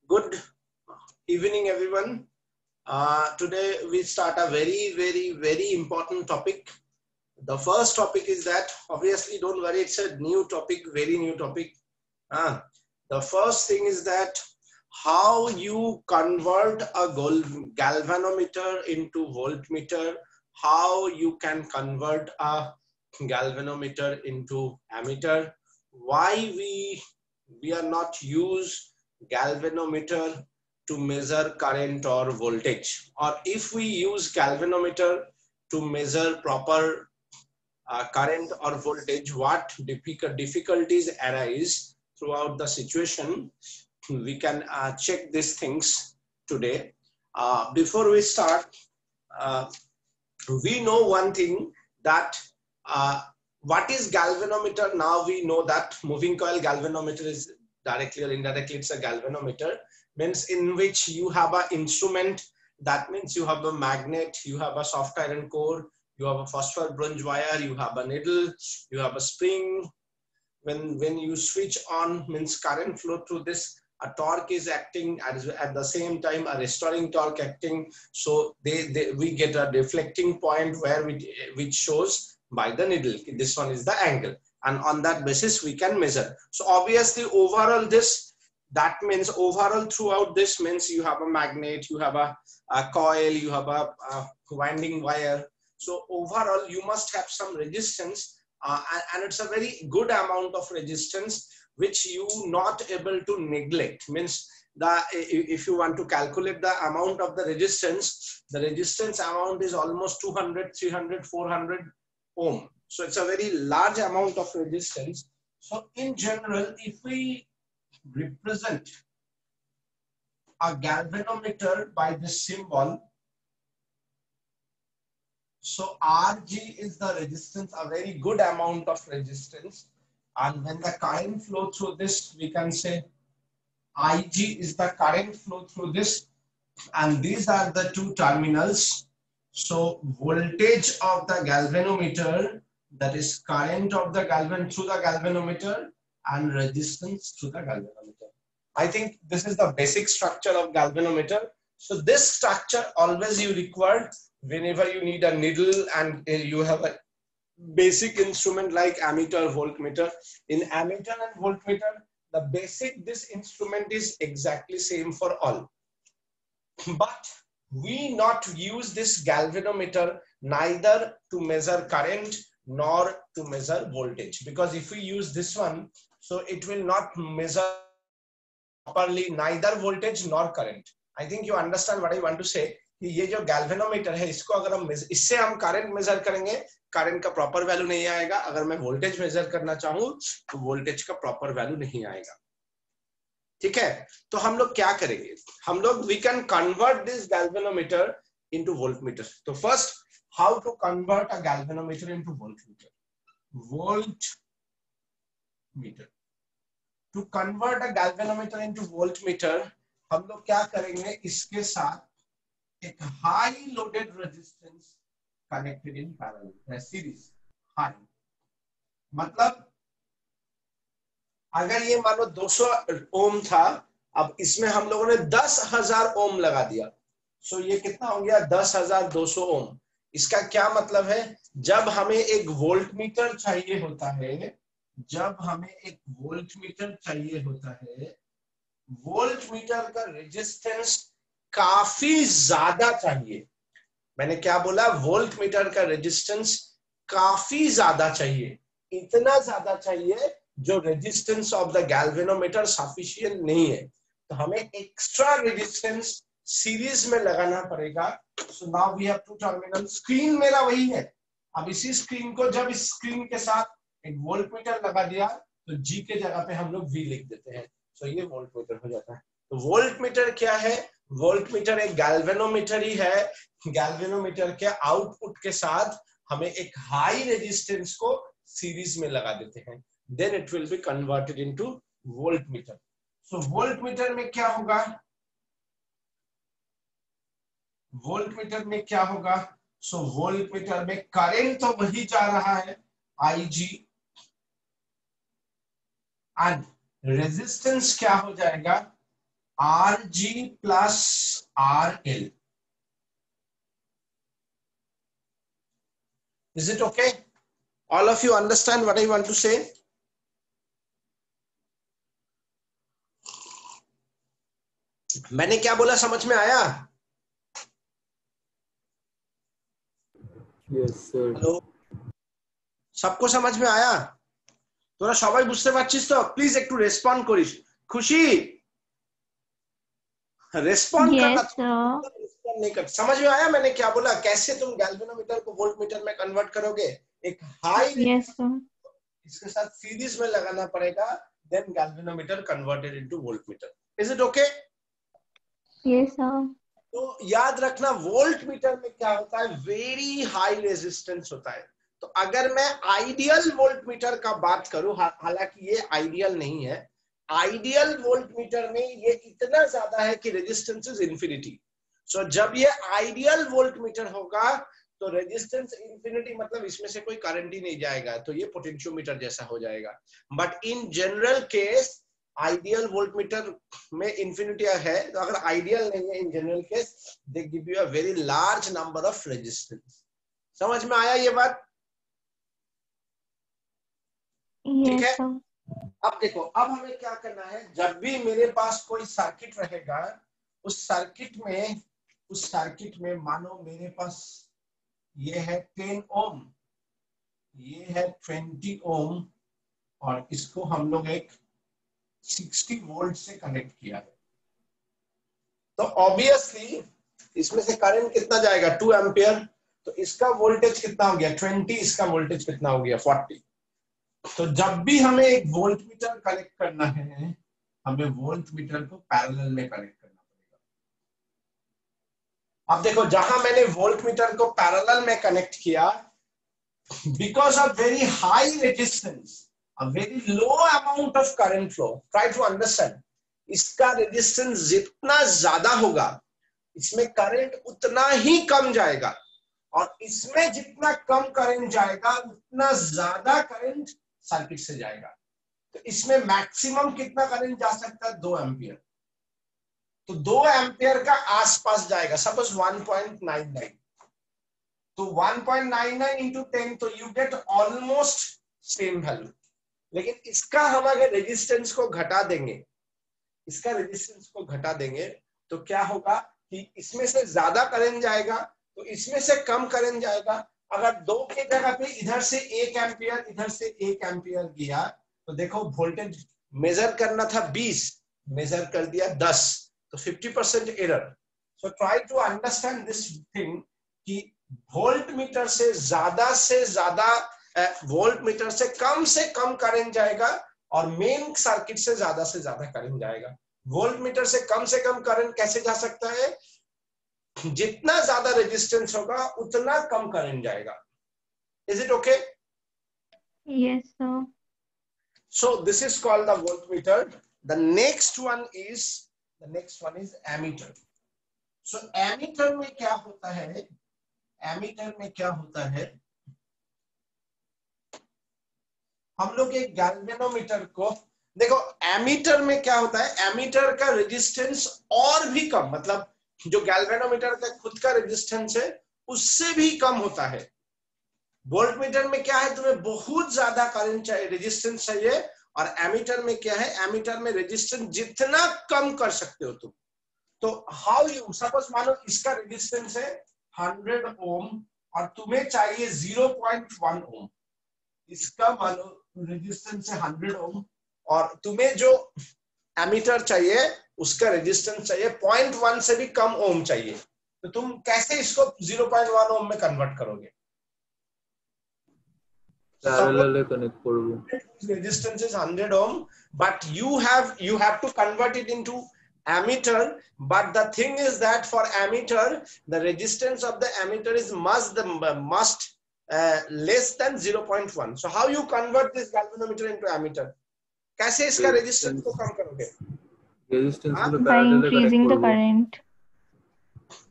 Good evening, everyone. Today we start a very important topic. The first topic is that, obviously, don't worry, it's a new topic, very new topic. The first thing is that how you convert a galvanometer into voltmeter, how you can convert a galvanometer into ammeter, why we are not use galvanometer to measure current or voltage, or if we use galvanometer to measure proper current or voltage, what difficulties arise throughout the situation. We can check these things today. Before we start, we know one thing, that what is galvanometer. Now we know that moving coil galvanometer is directly or indirectly, it's a galvanometer, means in which you have an instrument. That means you have a magnet, you have a soft iron core, you have a phosphor bronze wire, you have a needle, you have a spring. When you switch on, means current flow through this, a torque is acting, at the same time a restoring torque acting. So we get a deflecting point where which shows by the needle. This one is the angle, and on that basis we can measure. So obviously overall that means overall throughout this means you have a magnet, you have a coil, you have a winding wire. So overall you must have some resistance, and it's a very good amount of resistance which you not able to neglect. Means if you want to calculate the amount of the resistance amount is almost 200, 300, 400 ohm. So it's a very large amount of resistance. So in general, if we represent a galvanometer by this symbol, so Rg is the resistance, a very good amount of resistance. And when the current flow through this, we can say Ig is the current flow through this. And these are the two terminals. So voltage of the galvanometer, that is current of the through the galvanometer, and resistance through the galvanometer. I think this is the basic structure of galvanometer. So this structure always you require whenever you need a needle and you have a basic instrument like ammeter, voltmeter. In ammeter and voltmeter, the basic this instrument is exactly same for all. But we not use this galvanometer neither to measure current nor to measure voltage, because if we use this one, so it will not measure properly neither voltage nor current. I think you understand what I want to say. कि ये जो galvanometer है, इसको अगर हम इससे हम current measure करेंगे, current का proper value नहीं आएगा. अगर मैं voltage measure करना चाहूँ तो voltage का proper value नहीं आएगा. ठीक है, तो हम लोग क्या करेंगे? हम लोग we can convert this galvanometer into voltmeter. तो first, how to convert a galvanometer into voltmeter? Voltmeter. To convert a galvanometer into voltmeter, हम लोग क्या करेंगे? इसके साथ एक high loaded resistance connected in parallel, series high. मतलब अगर ये मानो 200 ओम था, अब इसमें हम लोगों ने 10,000 ओम लगा दिया, सो ये कितना हो गया? 10,200 ओम. इसका क्या मतलब है? जब हमें एक वोल्टमीटर चाहिए होता है, जब हमें एक वोल्टमीटर चाहिए होता है, वोल्टमीटर का रेजिस्टेंस काफी ज्यादा चाहिए. मैंने क्या बोला? वोल्टमीटर का रेजिस्टेंस काफी ज्यादा चाहिए. इतना ज्यादा चाहिए जो resistance of the galvanometer sufficient नहीं है, तो हमें एक्स्ट्रा रेजिस्टेंस सीरीज में लगाना पड़ेगा. So now we have to terminal. Screen मेरा वही है. अब इसी स्क्रीन को जब इस स्क्रीन के साथ एक वोल्टमीटर लगा दिया तो जी के जगह पे हम लोग वी लिख देते हैं. सो ये वोल्टमीटर हो जाता है. तो वोल्टमीटर क्या है? वोल्टमीटर एक गैल्वेनोमीटर ही है. गैल्वेनोमीटर के आउटपुट के साथ हमें एक हाई रेजिस्टेंस को सीरीज में लगा देते हैं. Then it will be converted into voltmeter. So voltmeter में क्या होगा? voltmeter में क्या होगा? So voltmeter में करंट तो वही जा रहा है Ig, and resistance क्या हो जाएगा? RG plus RL. Is it okay? All of you understand what I want to say? मैंने क्या बोला समझ में आया? Yes sir. हेलो, सबको समझ में आया? তোরা সবাই বুঝতে পারছিস তো? প্লিজ একটু রেসপন্ড করিস। খুশি रेस्पॉन्ड करना, रेस्पॉन्ड नहीं कर। समझ में आया मैंने क्या बोला? कैसे तुम गैल्वेनोमीटर को वोल्टमीटर में कन्वर्ट करोगे? एक हाई इसके साथ सीरीज में लगाना पड़ेगा, then galvanometer converted into voltmeter. Is it okay? Yes sir. तो याद रखना वोल्टमीटर में क्या होता है, वेरी हाई रेजिस्टेंस होता है। तो अगर मैं आइडियल वोल्टमीटर का बात करूं, हालांकि ये आइडियल नहीं है, आइडियल वोल्टमीटर में ये इतना ज्यादा है कि रेजिस्टेंस इज इंफिनिटी। सो जब ये आइडियल वोल्टमीटर होगा तो रेजिस्टेंस इंफिनिटी मतलब इसमें से कोई करंट ही नहीं जाएगा, तो ये पोटेंशियोमीटर जैसा हो जाएगा। But in general case ideal voltmeter में इंफिनिटी है, तो अगर आइडियल नहीं है in general case they give you a very large number of resistance. समझ में आया ये बात? ठीक है। अब देखो, अब हमें क्या करना है, जब भी मेरे पास कोई सर्किट रहेगा, उस सर्किट में मानो मेरे पास ये है 10 ओम, ये है 20 ओम, और इसको हम लोग एक 60 वोल्ट से कनेक्ट किया है। तो ऑब्वियसली इसमें से करंट कितना जाएगा? 2 एम्पियर। तो इसका वोल्टेज कितना हो गया? 20। इसका वोल्टेज कितना हो गया? 40। तो जब भी हमें एक वोल्टमीटर कनेक्ट करना है, हमें वोल्टमीटर को पैरेलल में कनेक्ट करना पड़ेगा। अब देखो, जहां मैंने वोल्टमीटर को पैरेलल में कनेक्ट किया, because of very high resistance, a very low amount of current flow, try to understand, इसका रेजिस्टेंस जितना ज्यादा होगा इसमें करंट उतना ही कम जाएगा, और इसमें जितना कम करंट जाएगा उतना ज्यादा करंट सर्किट से जाएगा। तो इसमें मैक्सिमम कितना करंट जा सकता है? 2 एम्पियर। तो 2 एम्पियर का आसपास जाएगा, सपोज 1.99। तो 1.99 इंटू 10, तो you get almost same value. लेकिन इसका हम अगर रेजिस्टेंस को घटा देंगे, इसका रेजिस्टेंस को घटा देंगे, तो क्या होगा कि इसमें से ज्यादा करंट जाएगा, तो इसमें से कम करंट जाएगा। अगर 2 की जगह पे इधर से 1 एम्पियर, इधर से 1 एम्पियर गया, तो देखो वोल्टेज मेजर करना था 20, मेजर कर दिया 10, तो 50% error. So try to understand this thing कि वोल्टमीटर से ज्यादा वोल्टमीटर से कम करंट जाएगा, और मेन सर्किट से ज्यादा करंट जाएगा। वोल्टमीटर से कम करंट कैसे जा सकता है? जितना ज्यादा रेजिस्टेंस होगा उतना कम करंट जाएगा। Is it okay? Yes sir. So this is called the voltmeter. The next one is ammeter. So ammeter में क्या होता है? ammeter में क्या होता है? हम लोग एक गैल्वेनोमीटर को देखो, एमीटर में क्या होता है? एमीटर का रेजिस्टेंस और भी कम, मतलब जो गैल्वेनोमीटर का खुद का रेजिस्टेंस है उससे भी कम होता है। वोल्टमीटर में क्या है? तुम्हें बहुत ज्यादा करंट चाहिए, रेजिस्टेंस चाहिए, और एमीटर में क्या है? एमीटर में रेजिस्टेंस जितना कम कर सकते हो तुम। तो हाउ यू, सपोज मानो इसका रेजिस्टेंस है 100 ओम और तुम्हें चाहिए 0.1 ओम। इसका मानो रेजिस्टेंस है 100 ओम और तुम्हें जो एमीटर चाहिए उसका रेजिस्टेंस चाहिए 0.1 से भी कम ओम चाहिए। तो तुम कैसे इसको 0.1 ओम में कन्वर्ट करोगे? पैरेलल कनेक्ट करोगे। Resistance is 100 ohm, but you have to convert it into ammeter. But the thing is that for ammeter, the resistance of the ammeter is must less than 0.1. So how you convert this galvanometer into ammeter? कैसे इसका resistance को कम करोगे? Resistance को by increasing the current.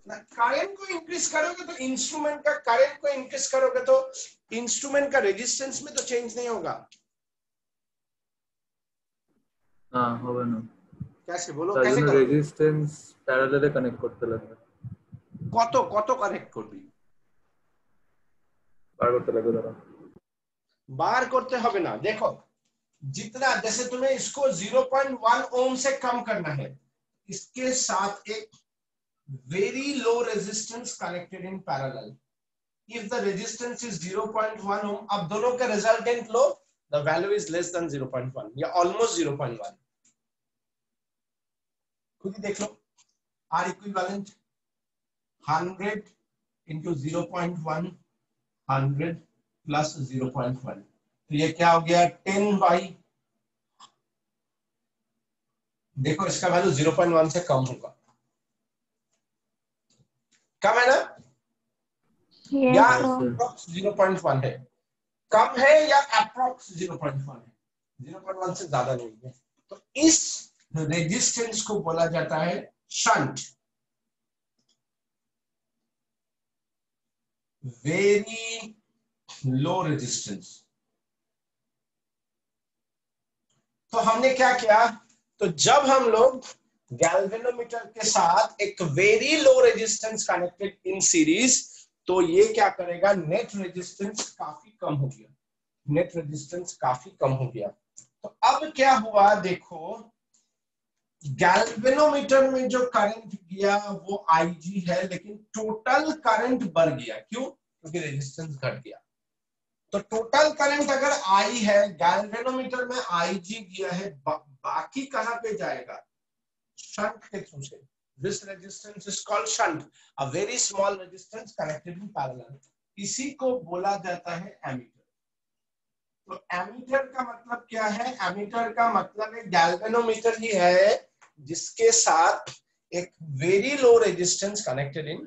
Current को increase करोगे तो instrument का current को इंक्रीज करोगे तो इंस्ट्रूमेंट का रेजिस्टेंस में तो चेंज नहीं होगा। हाँ होगा ना। कैसे बोलो, তার कैसे জন্য करोगे? রেজিস্ট্যান্স প্যারালালে কানেক্ট করতে লাগবে, কত কত কানেक्ট করবি? বার করতে লাগবে দাঁড়া। बार करते হবে না, देखो जितना, जैसे तुम्हें इसको 0.1 ओम से कम करना है, इसके साथ एक very low resistance connected in parallel. If the resistance is 0.1 ohm, अब दोनों का resultant low, the value is less than 0.1 या almost 0.1. खुद ही देख लो, R equivalent 100 into 0.1, 100 plus 0.1, तो ये क्या हो गया 10 by, देखो इसका वैल्यू 0.1 से कम होगा, कम है ना, Yes, या sir. अप्रोक्स 0.1 है, कम है या अप्रोक्स 0.1 है, 0.1 से ज्यादा नहीं है, तो इस रेजिस्टेंस को बोला जाता है शंट, वेरी लो रेजिस्टेंस। तो हमने क्या किया, तो जब हम लोग गैल्वेनोमीटर के साथ एक very low resistance connected in series, तो ये क्या करेगा, नेट रेजिस्टेंस काफी कम हो गया, नेट रेजिस्टेंस काफी कम हो गया। तो अब क्या हुआ, देखो गैल्वेनोमीटर में जो करंट गया वो Ig है, लेकिन टोटल करंट बढ़ गया, क्यों, क्योंकि रेजिस्टेंस घट गया। तो टोटल करंट अगर I है, गैल्वेनोमीटर में Ig गया है, बाकी कहां पे जाएगा, शंट के थ्रू से। This resistance is called shunt, a very small resistance connected in parallel. इसी को बोला जाता है एमीटर। तो एमीटर का मतलब क्या है, एमीटर का मतलब एक गैल्वेनोमीटर ही है जिसके साथ एक very low resistance connected in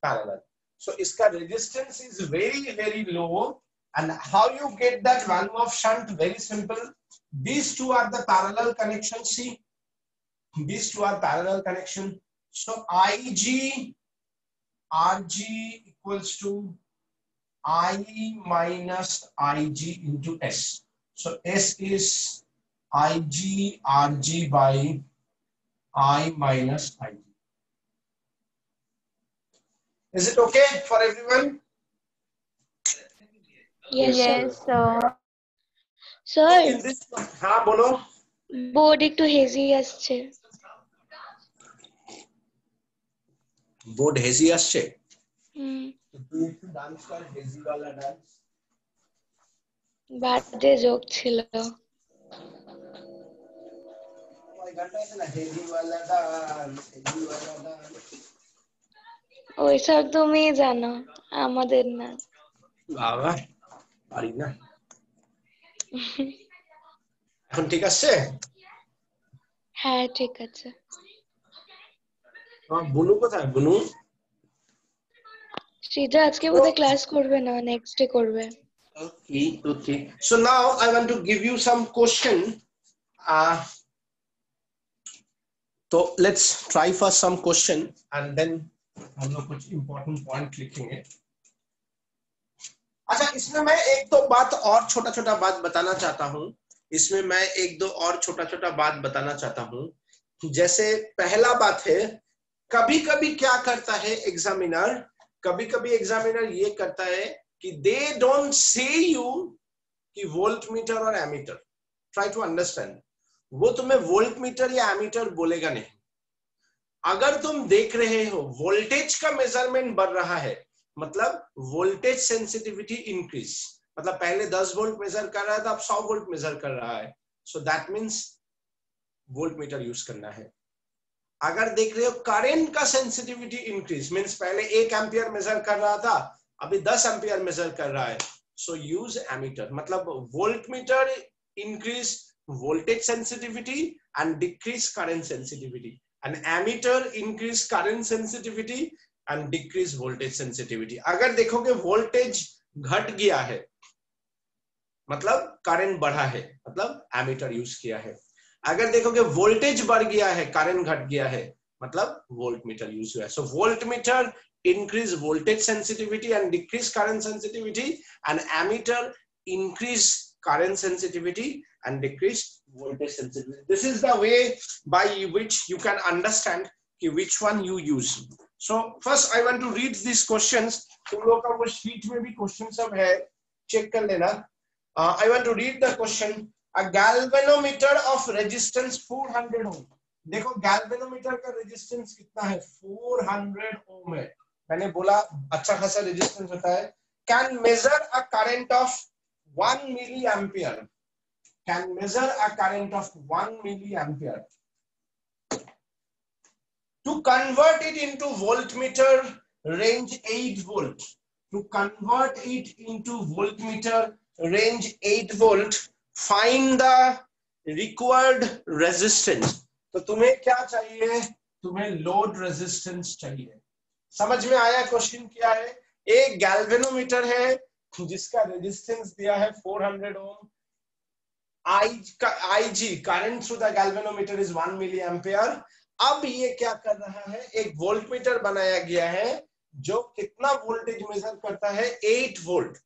parallel. So इसका resistance is very very low, and how you get that value of shunt, very simple, these two are the parallel connection, see these two are parallel connection, so Ig Rg equals to I minus Ig into S, so S is Ig Rg by I minus Ig. Is it okay for everyone? Yes, sir. Sir In this, हाँ बोलो, board একটু hazy আসছে। Board hazy আসছে, হুম, তুই একটু dance কর, hazy वाला dance. Birthday joke ছিল। ওই গানটা আছে না, হেজি वाला ডান্স, হেজি वाला ডান্স। ওইসব তুমি জানো, আমাদের না। বাবা পারি না, এখন ঠিক আছে? হ্যাঁ ঠিক আছে। বুনু কোথায়, বুনু? সৃজা আজকে বোধহয় ক্লাস করবে না, নেক্সট ডে করবে। Okay, okay. So now I want to give you some question. So let's try first some question and then हम लोग कुछ important point लिखेंगे। अच्छा, इसमें मैं एक दो बात और छोटा छोटा बात बताना चाहता हूँ, इसमें मैं एक दो और छोटा छोटा बात बताना चाहता हूँ। जैसे पहला बात है, कभी कभी क्या करता है एग्जामिनर, कभी कभी एग्जामिनर ये करता है कि दे डोंट से यू कि वोल्ट मीटर और एमीटर, ट्राई टू अंडरस्टैंड, वो तुम्हें वोल्ट मीटर या एमीटर बोलेगा नहीं। अगर तुम देख रहे हो वोल्टेज का मेजरमेंट बढ़ रहा है, मतलब वोल्टेज सेंसिटिविटी इंक्रीज, मतलब पहले 10 वोल्ट मेजर कर रहा था, अब 100 वोल्ट मेजर कर रहा है, so that means volt meter use करना है। अगर देख रहे हो करंट का सेंसिटिविटी इंक्रीज, मींस पहले 1 एम्पियर मेजर कर रहा था, अभी 10 एम्पियर मेजर कर रहा है, सो यूज एमीटर, मतलब volt meter increase voltage sensitivity and decrease current sensitivity, and ammeter increase current sensitivity and decrease voltage sensitivity. अगर देखोगे वोल्टेज घट गया है मतलब करंट बढ़ा है, मतलब एमीटर यूज किया है। अगर देखोगे वोल्टेज बढ़ गया है, करंट घट गया है, मतलब वोल्ट मीटर यूज हुआ है। So voltmeter increase voltage sensitivity and decrease current sensitivity, and ammeter increase current sensitivity and decreased voltage sensitivity. This is the way by which you can understand which one you use. So first I want to read these questions. तुम लोग का वो sheet में भी question सब है, check कर लेना. I want to read the question. A galvanometer of resistance 400 ohm. देखो galvanometer का resistance कितना है? 400 ohm है. मैंने बोला अच्छा खासा resistance होता है. Can measure a current of 1 milliampere. Can measure a current of 1 milliampere. To convert it into voltmeter, range 8 volt. To convert it into voltmeter, range 8 volt, find the required resistance. तो तुम्हें क्या चाहिए? तुम्हें load resistance चाहिए. समझ में आया question क्या है? एक गैल्वेनोमीटर है जिसका रेजिस्टेंस दिया है 400 ohm. IG current through the galvanometer is 1 milliampere. अब ये क्या कर रहा है? एक वोल्टमीटर बनाया गया है जो कितना वोल्टेज मेजर करता है? 8 वोल्ट.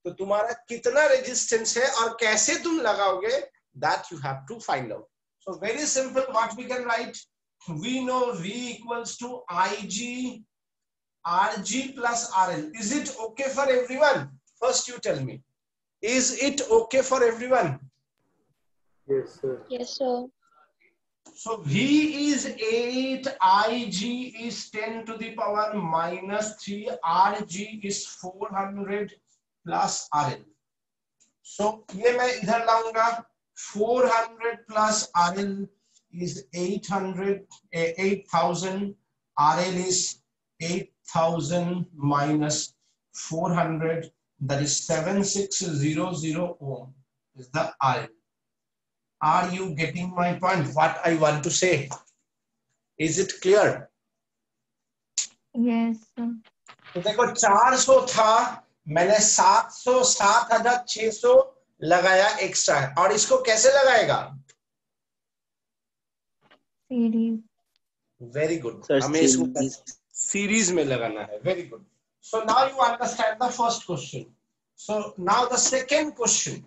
तो तुम्हारा कितना रेजिस्टेंस है और कैसे तुम लगाओगे? That you have to find out. So very simple. What we can write? We know V equals to IG RG plus RL. Is it okay for everyone? First you tell me. Is it okay for everyone? Yes, sir. Yes, sir. So V is 8, IG is 10 to the power minus 3, RG is 400 plus RL. So ये मैं इधर लाऊंगा. 400 plus RL is 800, 8000. RL is 8000 minus 400, that is 7600 ohm is the RL. Are you getting my point? What I want to say? Is it clear? Yes, sir. तो देखो 400 था, मैंने 700 7600 लगाया extra है. और इसको कैसे लगाएगा? Series. Very good. Sir, हमें इसको सीरीज में लगाना है. Very good. So now you understand the first question. So now the second question.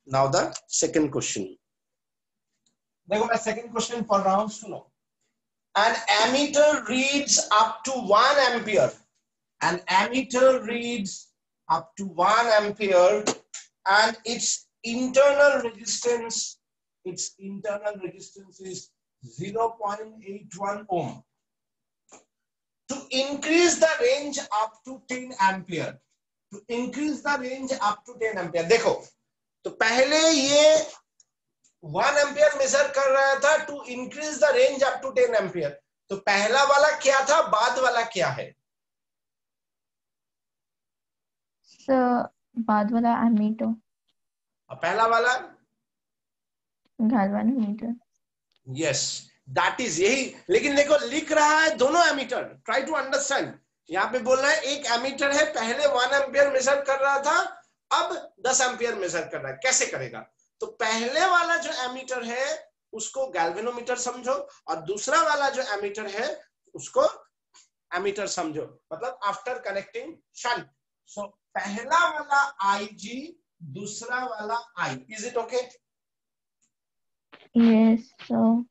Now the second question. देखो मैं second question पढ़ रहा हूँ, सुनो. An ammeter reads up to 1 ampere. An ammeter reads up to 1 ampere and its internal resistance is 0.81 ohm. To increase the range up to 10 ampere. To increase the range up to 10 ampere. देखो तो पहले ये 1 ampere major कर रहा था. To increase the range up to 10 ampere. तो पहला वाला क्या था? बाद वाला क्या है? So, बाद वाला ammeter, पहला वाला galvanometer. यस दैट इज यही. लेकिन देखो लिख रहा है दोनों एमीटर. Try to understand. यहाँ पे बोलना है एक एमीटर है, पहले 1 एम्पियर मेजर कर रहा था, अब 10 एम्पियर मेजर कर रहा है. कैसे करेगा? तो पहले वाला जो एमीटर है उसको गैल्वेनोमीटर समझो और दूसरा वाला जो एमीटर है उसको एमीटर समझो. मतलब आफ्टर कनेक्टिंग शंट. सो पहला वाला IG, दूसरा वाला I. Is it okay? Yes, sir.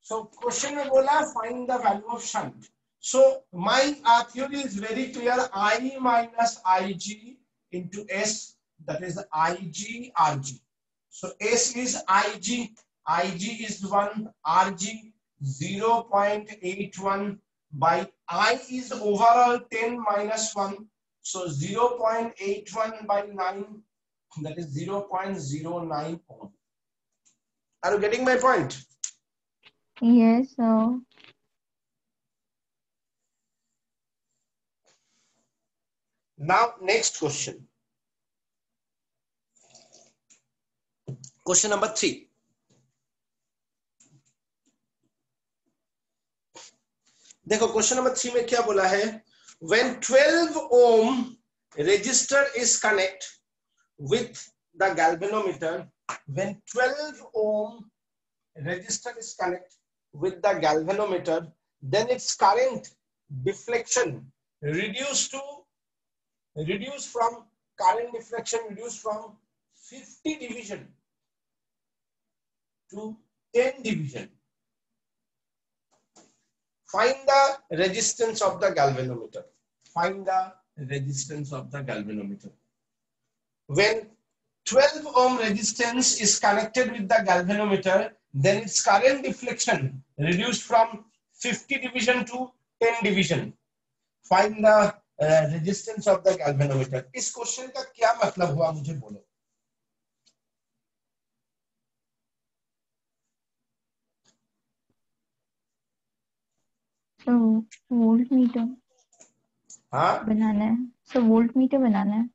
So question में बोला find the value of shunt. So my theory is very clear. I minus IG into S, that is IG RG. So S is IG, IG is 1, RG 0.81 by I is overall 10 minus 1. So 0.81 by 9, that is 0.09 ohm. Are you getting my point? Yes, sir. Now next question. Question number 3. देखो question number 3 में क्या बोला है? When 12 ohm resistor is connected with the galvanometer, when 12 ohm resistor is connected with the galvanometer, then its current deflection reduced from current deflection reduced from 50 division to 10 division. Find the resistance of the galvanometer. Find the resistance of the galvanometer. When 12 ohm resistance is connected with the galvanometer, then its current deflection reduced from 50 division to 10 division. Find the resistance of the galvanometer. इस question का क्या मतलब हुआ मुझे बोलो. So voltmeter हाँ, बनाना है. So voltmeter बनाना है.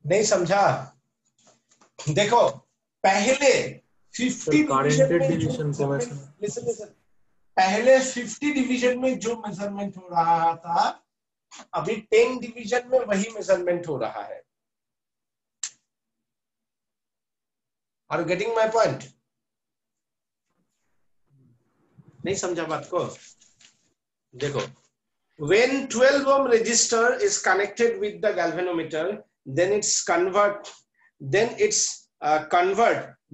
नहीं समझा. देखो पहले 50 डिवीजन में जो मेजरमेंट, पहले 50 डिवीजन में जो मेजरमेंट हो रहा था, अभी 10 डिवीजन में वही मेजरमेंट हो रहा है. Are you getting my point? नहीं समझा बात को? देखो, when 12 ohm resistor is connected with the galvanometer, then its convert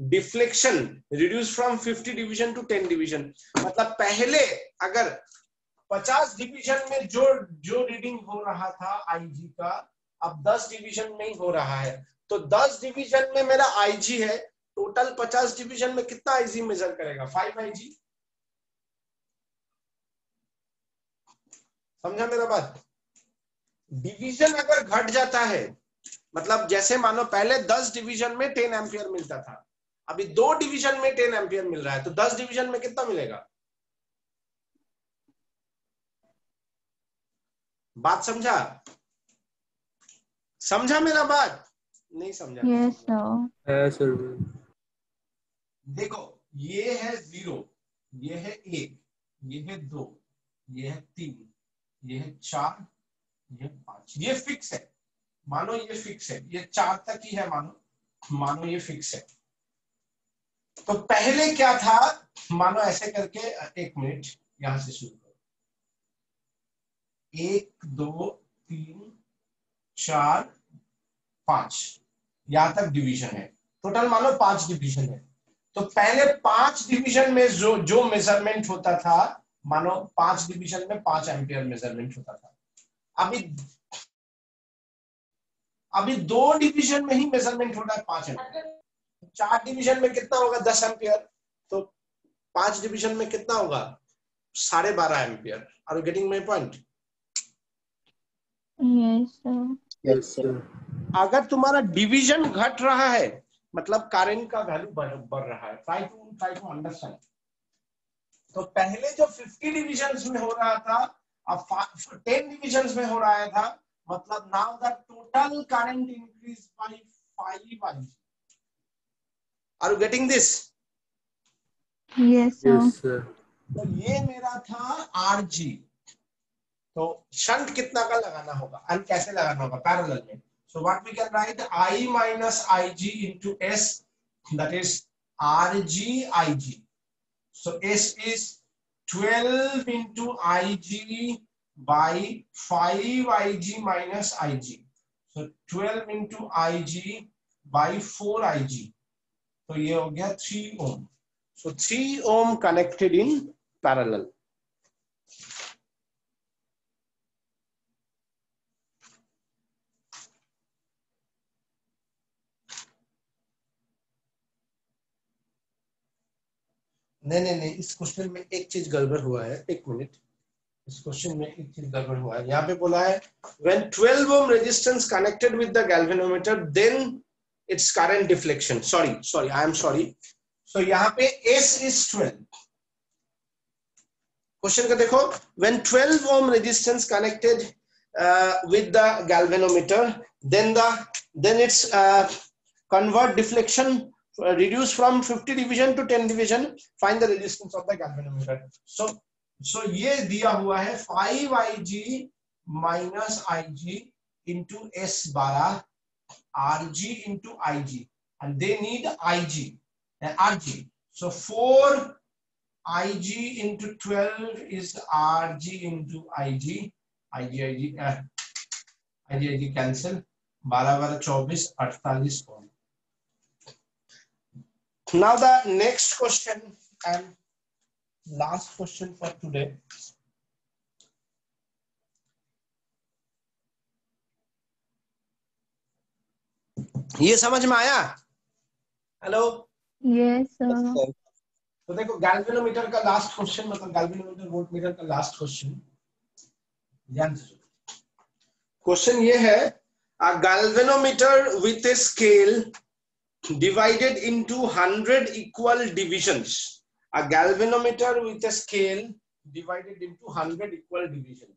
deflection reduced from 50 division to 10 division. मतलब पहले अगर 50 डिवीजन में जो रीडिंग हो रहा था IG का, अब 10 डिवीजन में ही हो रहा है. तो 10 डिवीजन में मेरा IG है, टोटल 50 डिवीजन में कितना IG मेजर करेगा? 5 IG. समझा मेरा बात? डिवीजन अगर घट जाता है, मतलब जैसे मानो पहले 10 डिवीजन में 10 एम्पियर मिलता था, अभी 2 डिवीजन में 10 एम्पियर मिल रहा है, तो 10 डिवीजन में कितना मिलेगा? बात समझा? समझा मेरा बात? नहीं समझा? Yes sir. देखो, ये है 0, ये है 1, ये है 2, ये है 3, ये है 4, ये 5. ये फिक्स है. मानो ये फिक्स है, ये 4 तक ही है. मानो ये फिक्स है. तो पहले क्या था, मानो ऐसे करके, एक मिनट, यहां से शुरू करो. 1 2 3 4 5, यहां तक डिवीजन है. टोटल मानो 5 डिवीजन है. तो पहले 5 डिवीजन में जो मेजरमेंट होता था, मानो 5 डिवीजन में 5 एम्पियर मेजरमेंट होता था. अभी 2 डिवीजन में ही मेजरमेंट हो रहा है 5 एम्पियर. 4 डिवीजन में कितना होगा? 10 एम्पियर. तो 5 डिवीजन में कितना होगा? 12.5 ampere. Are you getting my point? Yes sir. अगर तुम्हारा डिवीजन घट रहा है, मतलब करंट का वैल्यू बढ़ रहा है. Try to understand. तो पहले जो 50 डिविजन्स में हो रहा था, अब 10 डिविजन्स में हो रहा था. मतलब now the total current increase by 5 IG. Are you getting this? Yes sir. तो ये मेरा था RG. तो शंट कितना का लगाना होगा, एंड कैसे लगाना होगा? पैरेलल में. So what we can write, I minus IG into S, that is RG IG. So S is 12 into IG by 5 IG minus IG. So 12 into IG by 4 IG. तो ये हो गया 3 ohm. So 3 ohm connected in parallel. नहीं, इस question में एक चीज गड़बड़ हुआ है. एक मिनट, इस क्वेश्चन में एक चीज गड़बड़ हुआ है. यहाँ पे बोला है when 12 ohm resistance connected with the galvanometer, then its current deflection. Sorry, I am sorry. So यहाँ पे S is 12. क्वेश्चन का देखो, when 12 ohm resistance connected with the galvanometer, then its convert deflection reduce from 50 division to 10 division. Find the resistance of the galvanometer. So ये दिया हुआ है 5 IG minus IG into S बारह RG into IG, and they need RG. So 4 IG into 12 is RG into IG. IG cancel. 12 12 24 48 कौन. Now the next question and last question for today. ये समझ में आया? हेलो. Yes, sir. तो देखो galvanometer का last question, मतलब galvanometer voltmeter का लास्ट क्वेश्चन. ध्यान से क्वेश्चन ये है, a galvanometer with a scale divided into 100 equal divisions. A galvanometer with a scale divided into 100 equal divisions.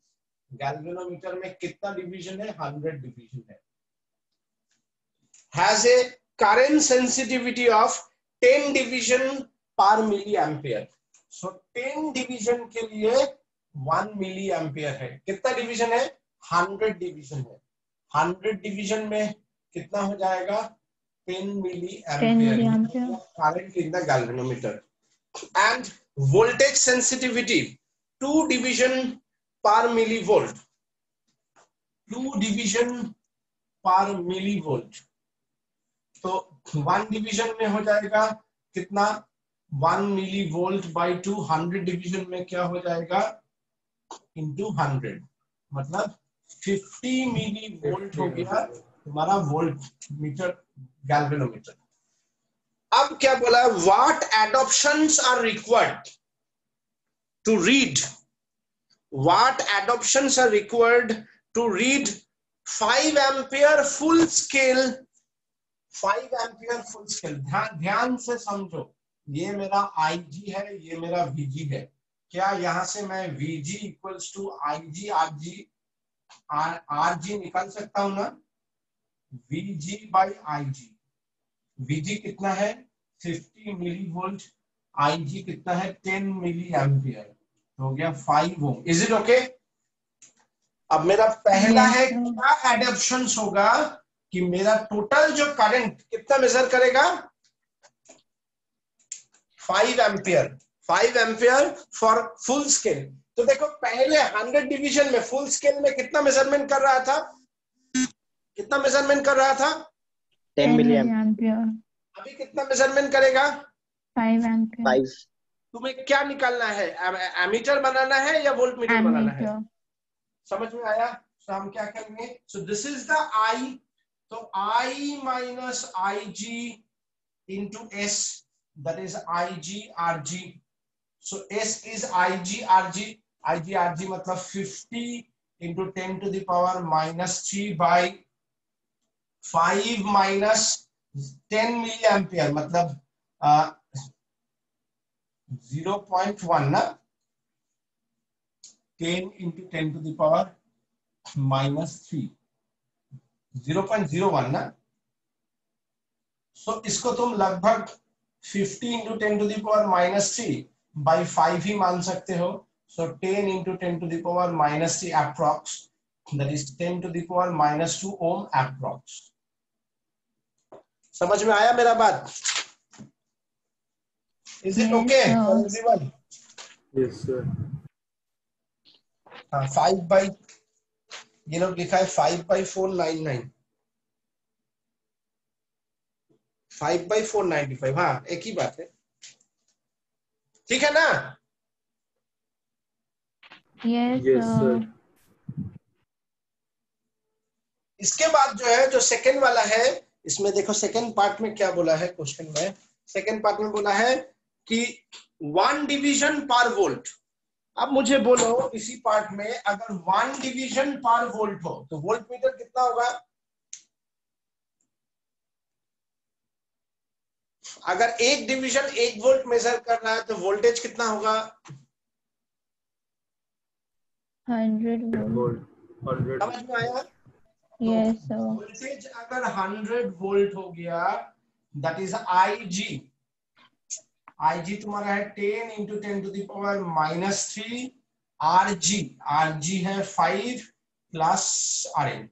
Galvanometer में कितना डिवीजन है? 100 डिवीजन है. Has a current sensitivity of 10 division per milliampere. So 10 division के लिए 1 milli ampere है. कितना division है? 100 division है. 100 डिवीजन में कितना हो जाएगा? 10 milliampere current in the galvanometer. And voltage sensitivity 2 division पर मिलीवोल्ट. 2 डिवीजन पर मिलीवोल्ट. तो 1 डिवीजन में हो जाएगा कितना? 1 मिलीवोल्ट बाई 2. 100 डिवीजन में क्या हो जाएगा? इंटू 100, मतलब 50 मिली वोल्ट हो गया तुम्हारा वोल्ट मीटर गैल्वेनोमीटर. अब क्या बोला? What adoptions are required to read, what adoptions are required to read 5 ampere full scale. 5 ampere full scale. ध्यान से समझो, ये मेरा IG है, ये मेरा VG है. क्या यहां से मैं VG equals to IG RG निकाल सकता हूं ना? VG by IG. VG कितना है? 50 मिली वोल्ट. IG कितना है? 10 मिली एम्पियर. हो गया 5 ओम. Is it okay? अब मेरा पहला है, क्या एडॉप्शंस होगा कि मेरा टोटल जो करंट कितना मेजर करेगा? 5 ampere. 5 ampere for full scale. तो देखो पहले 100 डिवीजन में फुल स्केल में कितना मेजरमेंट कर रहा था? कितना मेजरमेंट कर रहा था? 10 मिली एम्पियर. अभी कितना मेजरमेंट करेगा? 5 एम्पियर. 5. तुम्हें क्या निकालना है? एमीटर बनाना है या वोल्ट मीटर बनाना है? समझ में आया? तो हम क्या करेंगे? So this is the I. तो I minus IG into S, that is IG RG. So S is IG RG. IG RG मतलब 50 into 10 to the power minus 3 by 5 minus 10 milli ampere, मतलब 0.1 ना. 10 into 10 to the power minus 3, 0.01 ना. So इसको तुम लगभग 50 into 10 to the power minus 3 by 5 ही मान सकते हो. So 10 into 10 to the power minus 3 approx, that is 10 to the power minus 2 ohm approx. समझ में आया मेरा बात? Is it okay for everyone? Yes, sir. 5 by, ये लोग लिखा है 5/499. 5/495. हाँ, एक ही बात है. ठीक है ना? Yes, sir. इसके बाद जो है, जो सेकंड वाला है, इसमें देखो सेकंड पार्ट में क्या बोला है क्वेश्चन में. सेकंड पार्ट में बोला है कि 1 डिवीजन पर वोल्ट. अब मुझे बोलो इसी पार्ट में, अगर 1 डिवीजन पर वोल्ट हो तो वोल्ट मीटर कितना होगा? अगर 1 डिवीजन 1 वोल्ट मेजर कर रहा है तो वोल्टेज कितना होगा? 100 वोल्ट. 100. समझ में आया? Yes, sir. वोल्टेज अगर 100 वोल्ट हो गया, दैट इज IG. IG तुम्हारा है 10 into 10 to the power minus 3 RG है 5 plus RL.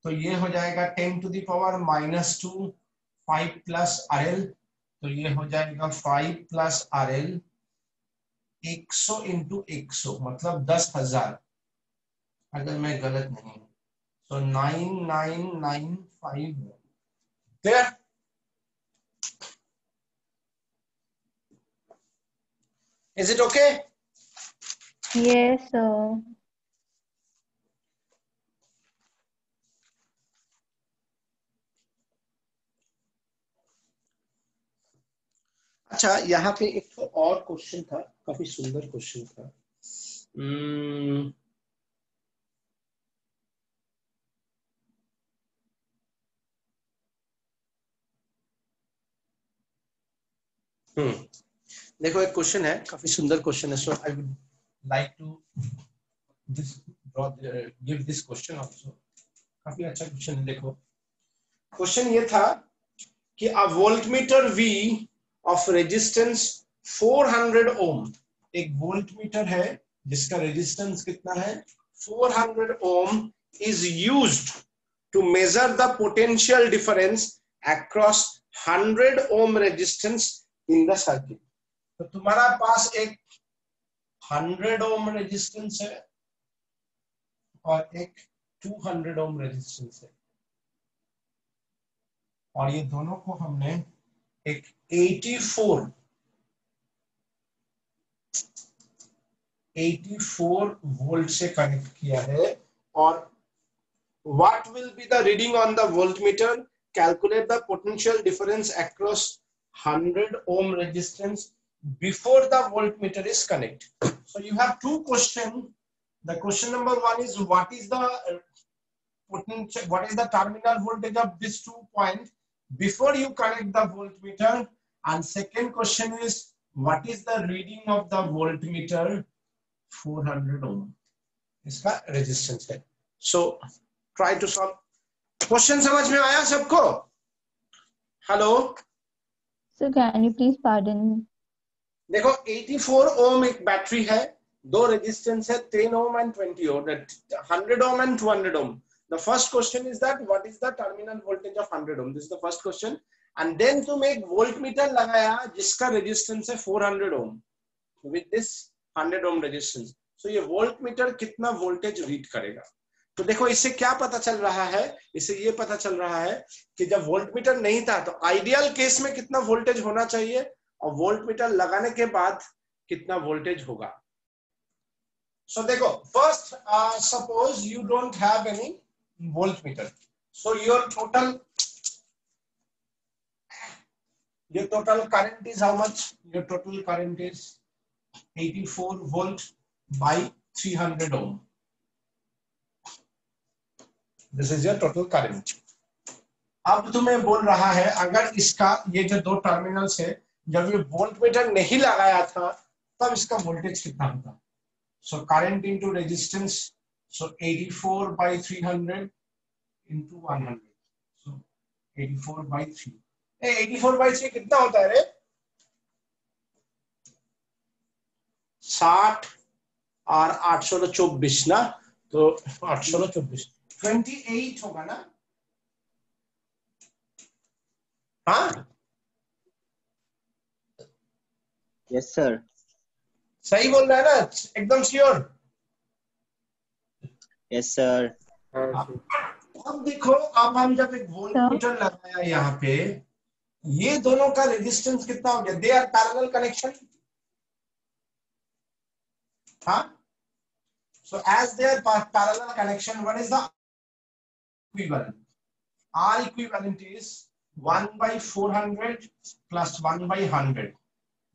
तो ये हो जाएगा 10 to the power minus 2 5 plus RL. तो ये हो जाएगा 5 plus RL 100 इंटू 100 मतलब 10,000, अगर मैं गलत नहीं हूं। So 9995 there. Is it okay? Yes, sir. अच्छा, यहाँ पे एक तो और क्वेश्चन था, काफी सुंदर क्वेश्चन था। देखो एक क्वेश्चन है, काफी सुंदर क्वेश्चन है। So I would like to give this question also. काफी अच्छा क्वेश्चन है। देखो क्वेश्चन ये था कि a voltmeter V of resistance 400 ohm, एक वोल्टमीटर है जिसका रेजिस्टेंस कितना है 400 ohm, is used to measure the potential difference across 100 ohm resistance in the circuit. तो तुम्हारा पास एक 100 ओम रेजिस्टेंस है और एक 200 ओम रेजिस्टेंस है, और ये दोनों को हमने एक 84 वोल्ट से कनेक्ट किया है। और what will be the reading on the voltmeter, calculate the potential difference across 100 ohm resistance before the voltmeter is connected. So you have two questions. The question number one is what is the potential, what is the terminal voltage of this 2 point before you connect the voltmeter, and second question is what is the reading of the voltmeter 400 ohm, इसका resistance है। So try to solve. Question समझ में आया सबको? Hello So can you please pardon? देखो 84 ओम एक battery है, दो रेजिस्टेंस है 10 ohm and 20 ohm, 100 ohm and 200 ohm. The first question is that what is the terminal voltage of 100 ohm? This is the first question. And then तुम एक voltmeter लगाया जिसका resistance है 400 ohm with this 100 ohm resistance. So ये voltmeter कितना voltage read करेगा? तो देखो इससे क्या पता चल रहा है, इससे ये पता चल रहा है कि जब वोल्टमीटर नहीं था तो आइडियल केस में कितना वोल्टेज होना चाहिए और वोल्टमीटर लगाने के बाद कितना वोल्टेज होगा। सो देखो first suppose you don't have any voltmeter, so your total current is how much? Your total current is 84 volt by 300 ohm. This is your total current. अब तुम्हें बोल रहा है अगर इसका ये जो दो टर्मिनल्स है जब ये वोल्टमीटर नहीं लगाया था तब इसका वोल्टेज कितना होता? So current into resistance, so 84 by 300 into 100, so 84 by 3. 84 by 3 कितना होता है रे? 60 और 824 ना, तो 824 28 होगा ना? हाँ यस सर, सही बोल रहा है ना, एकदम श्योर? Yes sir. अब देखो अब हम जब एक वोल्टमीटर लगाया यहाँ पे, ये दोनों का रेजिस्टेंस कितना हो गया? They are parallel connection. हाँ, so as they are parallel connection, what is the equivalent? R equivalent is 1 by 400 plus 1 by 100,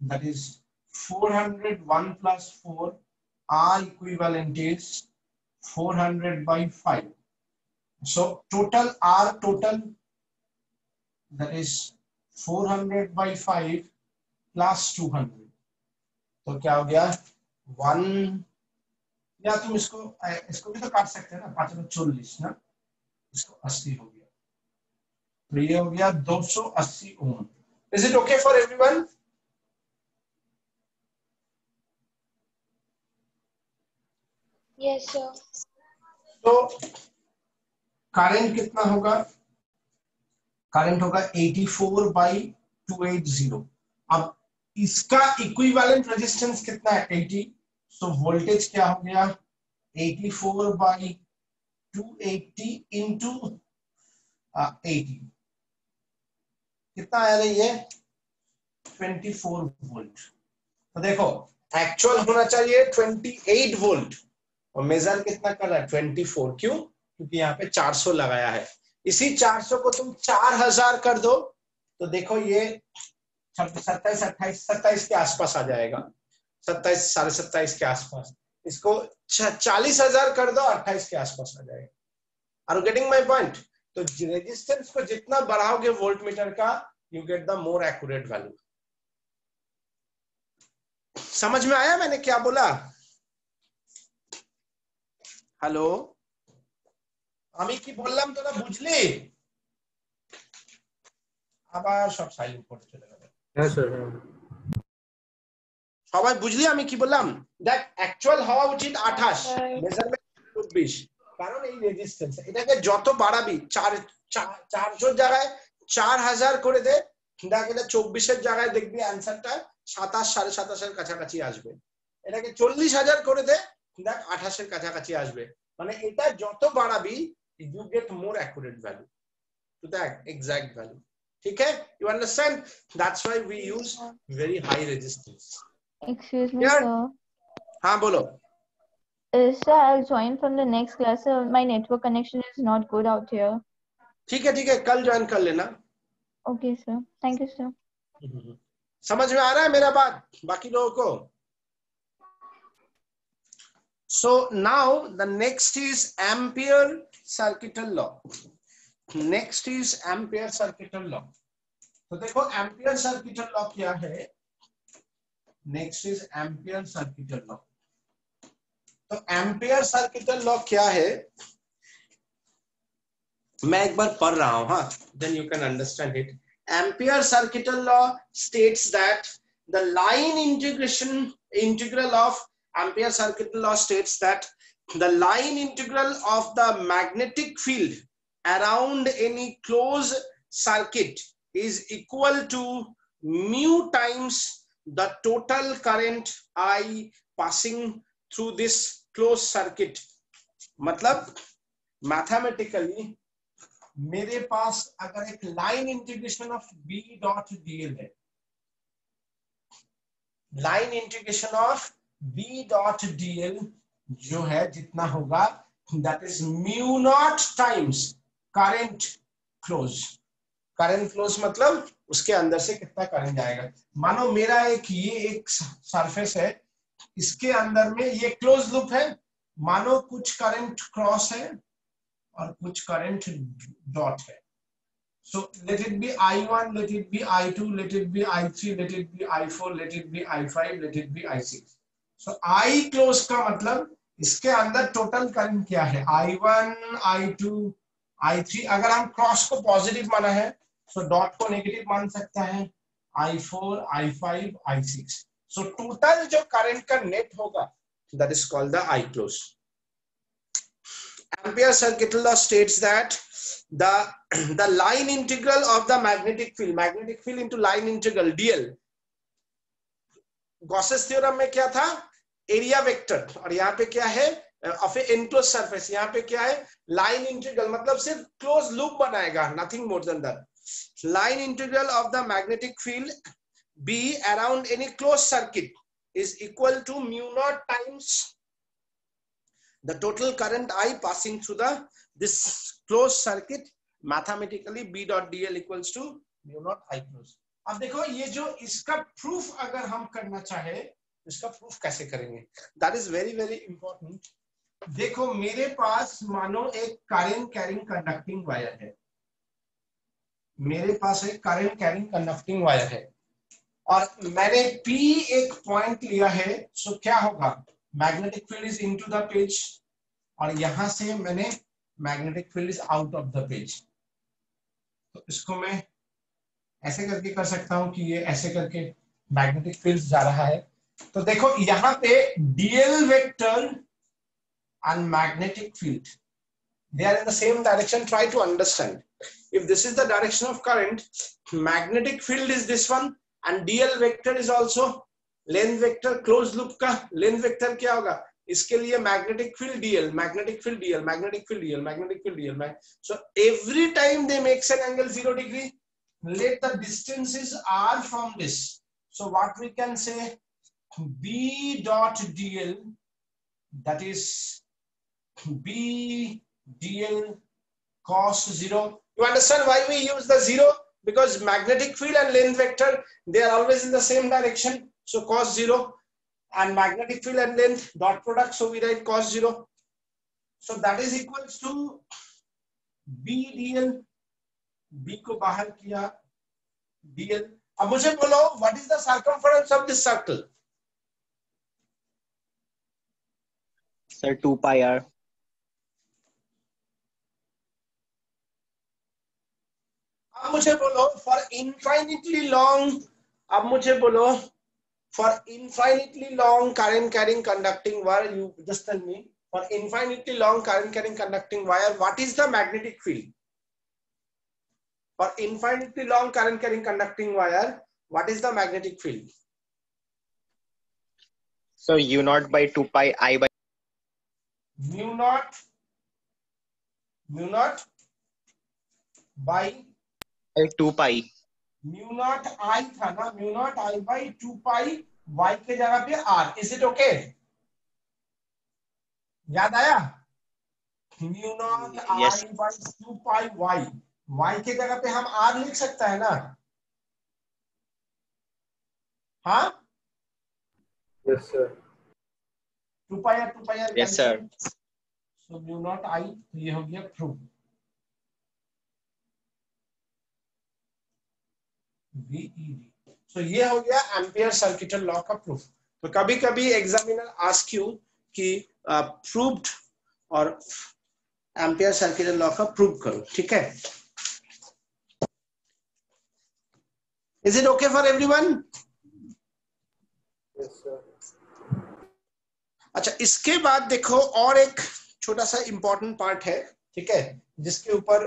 that is 400 1 plus 4. R equivalent is 400 by 5. So total R total, that is 400 by 5 plus 200. तो क्या हो गया? 1, या तुम इसको भी तो काट सकते हैं ना, 5 में 40 ना, इसको 80 हो गया, तो ये हो गया 280 ohm. Is it okay for everyone? Yes sir. तो करंट कितना होगा? करंट होगा 84 by 280। अब इसका इक्विवेलेंट रेजिस्टेंस कितना है 80, सो वोल्टेज क्या हो गया 84 बाई 280 इंटू 80, कितना आया रही है 24 वोल्ट। तो देखो एक्चुअल होना चाहिए 28 वोल्ट और मेजर कितना कर रहा है 24, क्यों, क्योंकि यहाँ पे 400 लगाया है। इसी 400 को तुम 4000 कर दो तो देखो ये 27 28 के आसपास आ जाएगा, 27 साढ़े 27 के आसपास। इसको 40,000 कर दो 28 के आसपास आ जाएगा। Are you getting my point? तो रेजिस्टेंस को जितना बढ़ाओगे वोल्ट मीटर का you get the more accurate value. समझ में आया मैंने क्या बोला? हेलो আমি কি বললাম তোরা বুঝলি? আবার সব সাইলেন্ট করে চলে গেল। হ্যাঁ স্যার, সবাই বুঝলি আমি কি বললাম? দেখ অ্যাকচুয়াল হওয়া উচিত 28, মেজারমেন্ট 24, কারণ এই রেজিস্ট্যান্স এটাকে যত বাড়াবি 400 জায়গায় 4000 করে দে, দেখ এটা 24 এর জায়গায় দেখবি অ্যানসারটা 27 27.5 এর কাছাকাছি আসবে। এটাকে 40000 করে দে, দেখ 28 এর কাছাকাছি আসবে। মানে এটা যত বাড়াবি you get more accurate value to that exact value. ठीक है? You understand? That's why we use very high resistance. Excuse me, Yeah. sir. हाँ बोलो। Sir, I'll join from the next class. Sir, my network connection is not good out here. ठीक है कल join कर लेना। Okay, sir. Thank you, sir. समझ में आ रहा है मेरा बात बाकी लोगों को? So now the next is Ampere circuital law. Next is Ampere circuital law. तो देखो Ampere circuital law क्या है? Next is Ampere circuital law. तो Ampere circuital law क्या है? मैं एक बार पढ़ रहा हूं, हाँ, then you can understand it. Ampere circuital law states that the line integral of Ampere circuital law states that the line integral of the magnetic field around any closed circuit is equal to mu times the total current I passing through this closed circuit. मतलब mathematically मेरे पास अगर एक line integration of B dot dl है, line integration of B dot dl जो है जितना होगा that is mu naught times current close. Current close मतलब उसके अंदर से कितना करंट जाएगा। मानो मेरा ये एक सरफेस है, इसके अंदर में ये क्लोज लूप है, मानो कुछ करंट क्रॉस है और कुछ करंट डॉट है। So let it be I1, let it be I2, let it be I3, let it be I4, let it be I5, let it be I6. So I close का मतलब इसके अंदर total current क्या है, I1, I2, I3। अगर हम cross को positive माना है तो डॉट को नेगेटिव मान सकता है, I4, I5, I6। So total जो करंट का नेट होगा that is called the I close. Ampere circuital law states that the line integral of the magnetic field into line integral dl, Gauss's theorem में क्या था, area vector, और यहाँ पे क्या है ऑफ ए एनक्लोज सरफेस, यहाँ पे क्या है लाइन इंटीग्रल, मतलब सिर्फ क्लोज लूप बनाएगा, nothing more than that. Line integral of the magnetic field B around any closed circuit is equal to mu naught times the total current I passing through this closed circuit. Mathematically B dot dl equals to mu naught I close. अब देखो ये जो इसका proof अगर हम करना चाहे इसका प्रूफ कैसे करेंगे, that is very very important. देखो मेरे पास मानो एक करंट कैरिंग कंडक्टिंग वायर है, मेरे पास एक करंट कैरिंग कंडक्टिंग वायर है और मैंने P एक पॉइंट लिया है। सो क्या होगा, magnetic field is into the page और यहां से मैंने magnetic field is out of the page. तो इसको मैं ऐसे करके कर सकता हूं कि ये ऐसे करके मैग्नेटिक फील्ड जा रहा है। तो देखो यहां पे dl vector and magnetic field they are in the same direction. Try to understand, if this is the direction of current, magnetic field is this one and dl vector is also length vector. Closed loop का length vector क्या होगा? इसके लिए magnetic field dl, magnetic field dl, magnetic field dl, magnetic field dl. So every time they makes an angle 0 degree, let the distances r from this. So what we can say, b dot dl, that is b dl cos 0. You understand why we use the 0? Because magnetic field and length vector, they are always in the same direction. So cos 0 and magnetic field and length dot product. So we write cos 0. So that is equals to b dl. b को बाहर किया dl. अब मुझे बोलो, what is the circumference of this circle? Sir, 2 pi r. अब मुझे बोलो for infinitely long. अब मुझे बोलो for infinitely long current carrying conducting wire. You just tell me, for infinitely long current carrying conducting wire, what is the magnetic field? For infinitely long current carrying conducting wire, what is the magnetic field? So u naught by 2 pi I by Mu naught by 2 pi. mu naught I था ना, mu naught I by 2 pi y के जगह पे r. Is it okay? याद आया? mu naught Yes. I by 2 pi y. y के जगह पे हम r लिख सकता है ना? हाँ? Yes, sir. 2 pi r 2 pi r. Yes, sir. So mu naught I, तो ये हो गया प्रूफ. VED. So ये हो गया एम्पियर सर्किटल लॉ का प्रूफ. तो कभी कभी एग्जामिनर आस्क यू कि प्रूव्ड और एम्पियर सर्किटल लॉ का प्रूव करो. ठीक है? Is it okay for everyone? Yes, sir. अच्छा, इसके बाद देखो और एक छोटा सा इंपॉर्टेंट पार्ट है. ठीक है? जिसके ऊपर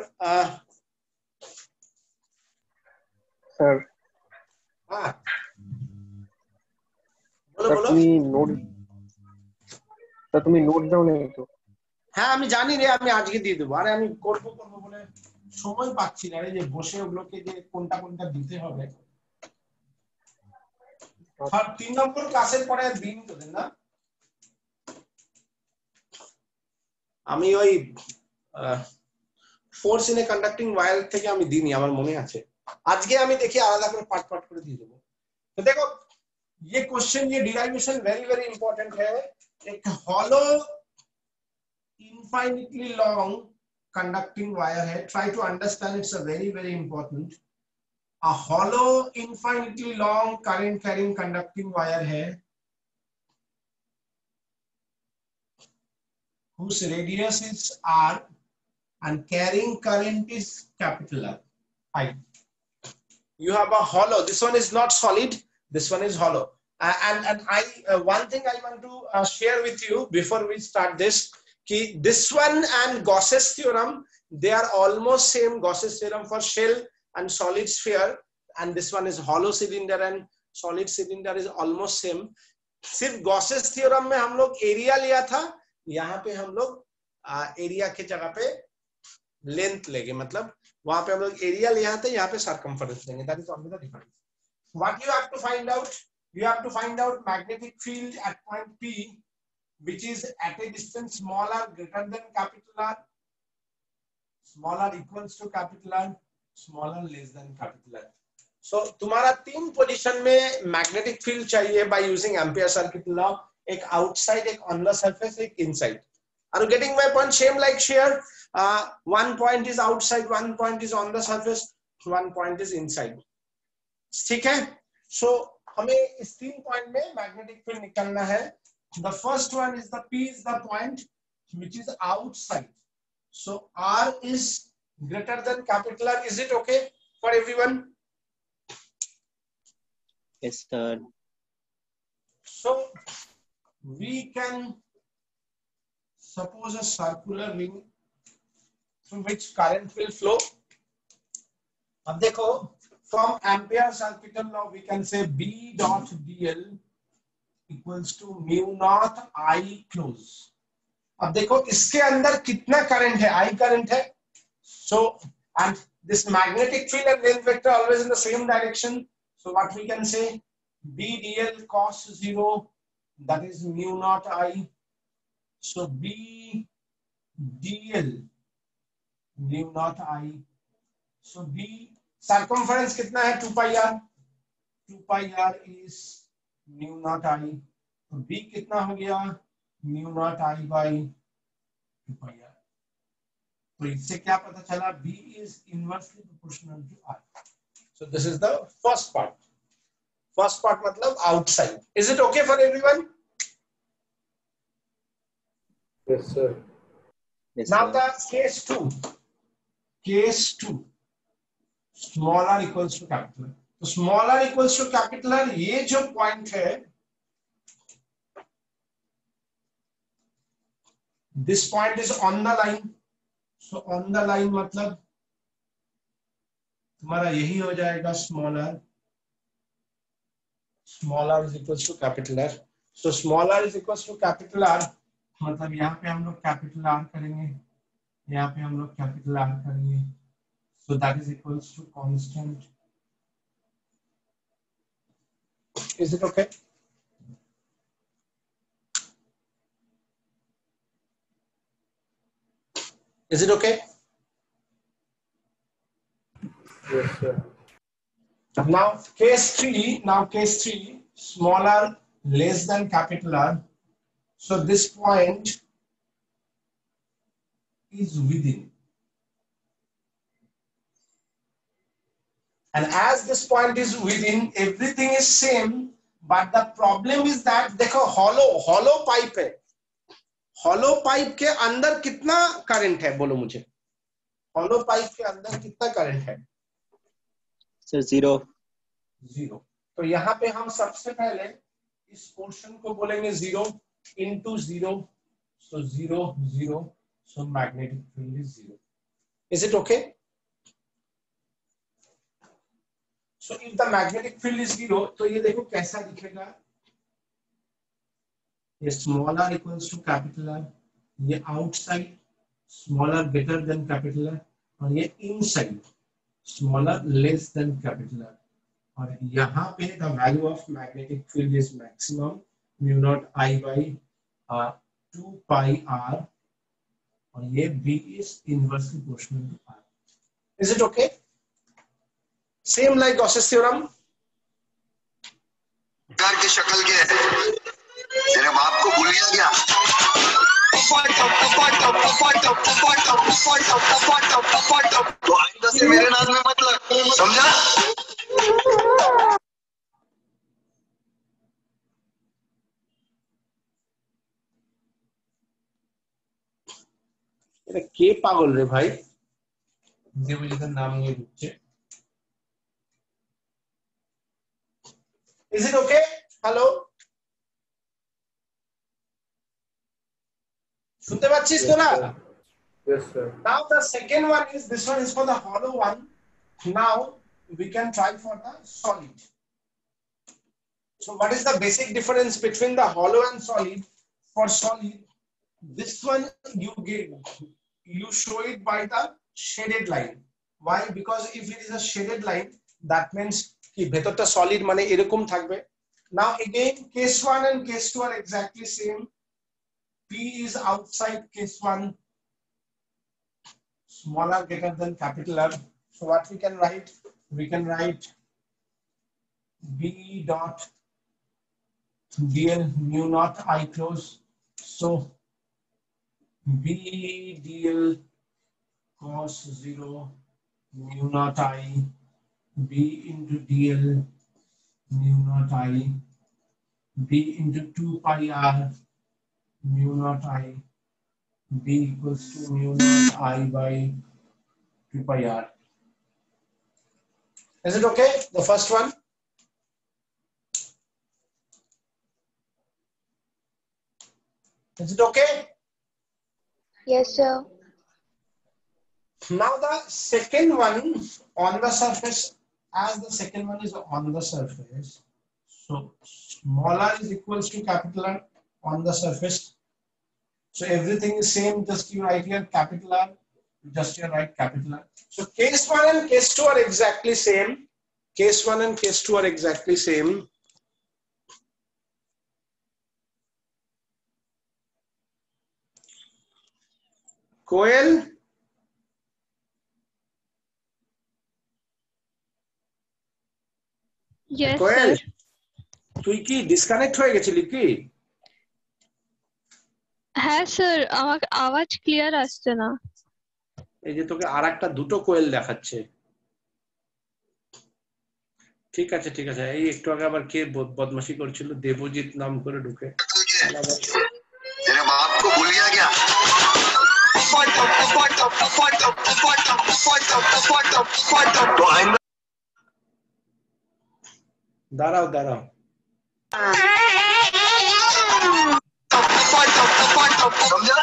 Sir, हाँ बोलो sir, बोलो. তুমি নোট দাও নাই তো? হ্যাঁ আমি জানি রে, আমি আজকে দিয়ে দেবো. আরে আমি করবো বলে সময় পাচ্ছি না রে, যে বসে ওগুলোকে যে কোনটা কোনটা দিতে হবে. আর 3 নম্বর ক্লাসের পরে দিন তোদের না, আমি ওই force in a conducting wire থেকে আমি দিইনি, আমার মনে আছে. আজকে আমি দেখি আলাদা করে পার্ট পার্ট করে দিয়ে দেবো. তো দেখো ये क्वेश्चन, ये डिराइवेशन वेरी वेरी इंपॉर्टेंट है. एक hollow infinitely long conducting wire है. Try to understand, it's a very very important. A hollow infinitely long current carrying conducting wire है whose radius is r and carrying current is capital R. I. You have a hollow. This one is not solid. This one is hollow. And I one thing I want to share with you before we start this. Ki this one and Gauss's theorem, they are almost same. Gauss's theorem for shell and solid sphere, and this one is hollow cylinder and solid cylinder is almost same. सिर्फ Gauss's theorem में हम लोग area लिया था, यहाँ पे हम लोग एरिया के जगह पे लेंथ लेंगे. मतलब वहां पे हम लोग एरिया लिया था, यहाँ पे सर्कमफरेंस लेंगे. That is only the difference. What you have to find out? You have to find out magnetic field at point P, which is at a distance smaller greater than capital R, smaller equals to capital R, smaller less than capital R. So तुम्हारा 3 position में magnetic field चाहिए by using ampere circuit law. एक outside, एक on the surface, एक inside. Are you getting my point? Same like shear. One point is outside, one point is on the surface, one point is inside. ठीक है? So हमें इस 3 point में magnetic field निकालना है. The first one is the P is the point which is outside. So R is greater than capital R. Is it okay for everyone? Yes, sir. So we can suppose a circular ring through which current will flow. अब देखो from Ampere circuital law we can say B dot dl equals to mu naught I close. अब देखो इसके अंदर कितना current है, I current है. So and this magnetic field and length vector always in the same direction. So what we can say, B dl cos 0, that is mu naught I. So B dl mu naught I. So B circumference कितना है 2 pi r. 2 pi r is mu naught I. तो B कितना हो गया mu naught I by 2 pi r. तो इससे क्या पता चला, B is inversely proportional to R. So this is the first part. First part मतलब outside. Is it okay for everyone? Yes, sir. Yes, Now sir. the case 2. Case 2. Smaller equals to capital. तो smaller equals to capital, ये जो point है, this point is on the line. So on the line मतलब तुम्हारा यही हो जाएगा smaller. Smaller is equals to capital R. So smaller is equals to capital R. मतलब यहाँ पे हम लोग capital R करेंगे, यहाँ पे हम लोग capital R करेंगे. So that is equals to constant. Is it okay? Is it okay? Yes, sir. Now case 3. Now case 3. Smaller less than capital R. So this point is within. And as this point is within, everything is same. But the problem is that देखो hollow pipe है. Hollow pipe के अंदर कितना current है बोलो मुझे. Hollow pipe के अंदर कितना करंट है? Sir, 0. 0. तो यहाँ पे हम सबसे पहले इस पोर्शन को बोलेंगे 0 into 0. So 0 0. So magnetic field is 0. Is it okay? So if the magnetic field is 0, तो ये देखो कैसा दिखेगा. ये smaller equals to capital R. ये outside smaller greater than capital R. और ये inside smaller less than capital R. और यहाँ पे the value of magnetic field is maximum mu naught I by 2 pi R. और ये B is inversely proportional to R. Is it okay? Same like Gauss's theorem. Car की शक्ल के तेरे बाप को भूल गया क्या? तो आइंदा से मेरे नाम में मत लग, समझा? के पागल रे भाई, जे मुझे तो नाम नहीं पूछे. Is it okay? Hello? सुनते पाচ্ছিস तो ना? Yes, sir. Now the second one is, this one is for the hollow one. Now we can try for the solid. So what is the basic difference between the hollow and solid? For solid, this one you show it by the shaded line. Why? Because if it is a shaded line, that means कि ভেতরটা solid মানে এরকম থাকবে. Now again case 1 and case 2 are exactly same. P is outside case 1, smaller greater than capital R. So what we can write? We can write B dot dl mu naught I close. So B dl cos 0 mu naught I. B into dl mu naught I. B into 2 pi R mu naught I. B equals to mu naught I by 2 pi R. Is it okay? The first one? Is it okay? Yes, sir. Now the second one on the surface as the second one is on the surface, so small r is equals to capital R on the surface. So everything is same, just you write here capital R, just you write capital R. So case 1 and case 2 are exactly same. Case 1 and case 2 are exactly same. Koel? Yes, Koel, sir. তুই কি disconnect হয়ে গেছিলি কি? হ্যাঁ sir, আমার আওয়াজ clear আসছে না। এই যে তোকে আরেকটা দুটো কোয়েল দেখাচ্ছে। ঠিক আছে ঠিক আছে, এই একটু আগে আবার কে বদমাশি করছিল, দেবজিৎ নাম করে ঢুকে। तेरे बाप को भूल गया क्या? দাঁড়াও দাঁড়াও, समझा?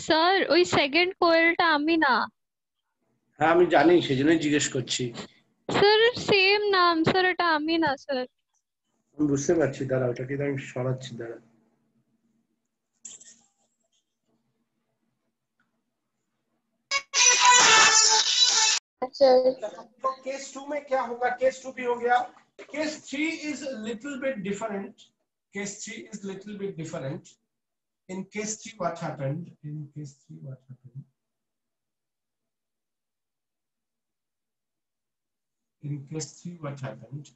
স্যার ওই সেকেন্ড কোয়েলটা আমি না। হ্যাঁ আমি জানি, সেজন্যই জিজ্ঞেস করছি। স্যার সেম নাম স্যার, এটা আমি না স্যার। আমি বুঝতে পারছি, দাঁড়াও ওটাকে আমি সরাচ্ছি, দাঁড়াও। Sir. तो केस 2 में क्या होगा? केस 2 भी हो गया। Case 3 is a little bit different. Case 3 is little bit different. In case 3 what happened? In case 3 what happened? In case 3 what happened?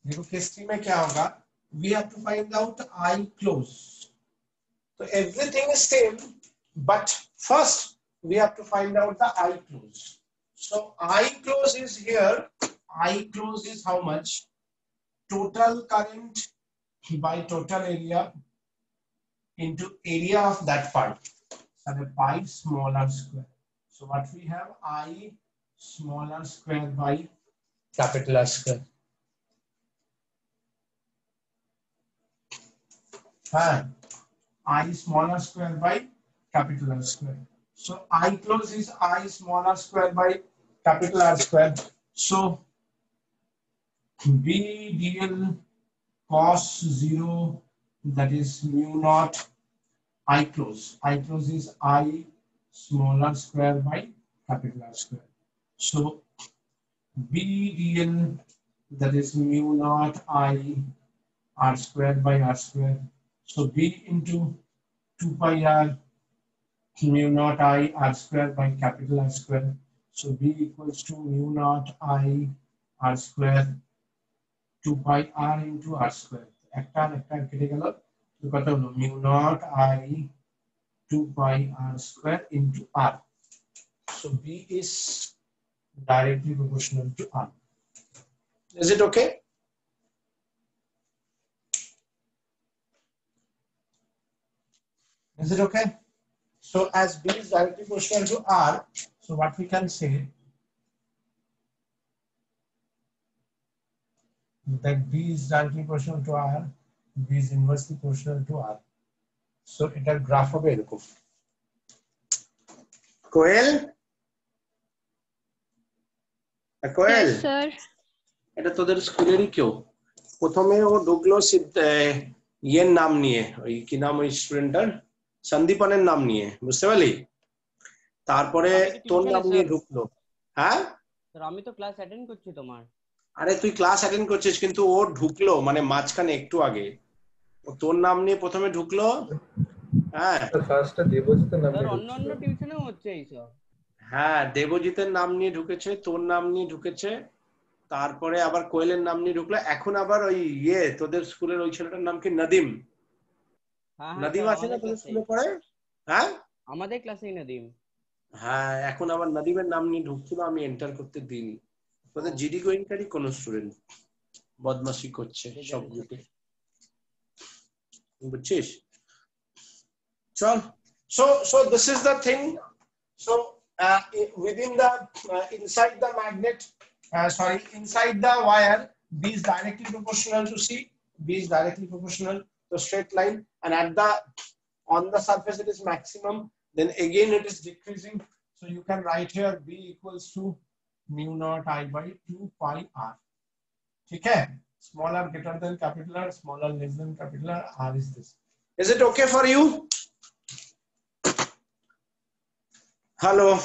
देखो केस 3 में क्या होगा? We have to find out I close. So everything is same, but first we have to find out the I close. So I close is here. I close is how much? Total current by total area into area of that part. So the pi small r square. So what we have? I small r square by capital R square. I small r square by capital R square. So I close is I small r square by capital R square. So B dl cos 0, that is mu naught I close. I close is I small r square by capital R square. So B dl, that is mu naught I r square by r square. So B into 2 pi r mu naught I r square by capital R square. So B equals to mu naught I r square 2 pi r into r square. একটা কেটে গেল, তো কত হলো? mu naught I 2 pi r square into r. So B is directly proportional to r. Is it okay? Is it okay? So as B is directly proportional to R, so what we can say that B is directly proportional to R, B is inversely proportional to R. So it will graph হবে এরকম। কোয়েল, কোয়েল, Yes, sir. এটা তোদের স্কুলেরই কেউ। প্রথমে ও ঢুকলো ইয়ের নাম নিয়ে, ওই কি নাম ওই স্টুডেন্টটার, সন্দীপনের নাম নিয়ে, বুঝতে পারলি? তারপরে তোর নাম নিয়ে ঢুকলো। হ্যাঁ স্যার আমি তো ক্লাস অ্যাটেন্ড করছি তোমার। আরে তুই ক্লাস অ্যাটেন্ড করছিস, কিন্তু ও ঢুকলো মানে মাঝখানে একটু আগে, ও তোর নাম নিয়ে প্রথমে ঢুকলো। হ্যাঁ ফার্স্টে দেবজিতের নাম স্যার নিয়ে অন্য অন্য টিউশনেও হচ্ছে এইসব। হ্যাঁ দেবজিতের নাম নিয়ে ঢুকেছে, তোর নাম নিয়ে ঢুকেছে, তারপরে আবার কোয়েলের নাম নিয়ে ঢুকলো। এখন আবার ওই তোদের স্কুলের ওই ছেলেটার নাম কি, নদীম? নদীম আছে না তোদের স্কুলে পড়ে? হ্যাঁ আমাদের ক্লাসেই নদীম। হ্যাঁ এখন আবার নদীমের নাম নিয়ে ঢুকছিল, আমি এন্টার করতে দিইনি। তোদের জিডি গোয়েঙ্কারই কোন স্টুডেন্ট বদমাশি করছে সব গ্রুপে, বুঝছিস? চল So this is the thing. So within the inside the magnet, inside the wire, B is directly proportional to C. B is directly proportional to straight line, and at the on the surface it is maximum. Then again it is decreasing. So you can write here B equals to mu naught I by 2 pi r. Okay. Smaller greater than capital R, smaller less than capital R. R is this. Is it okay for you? Hello.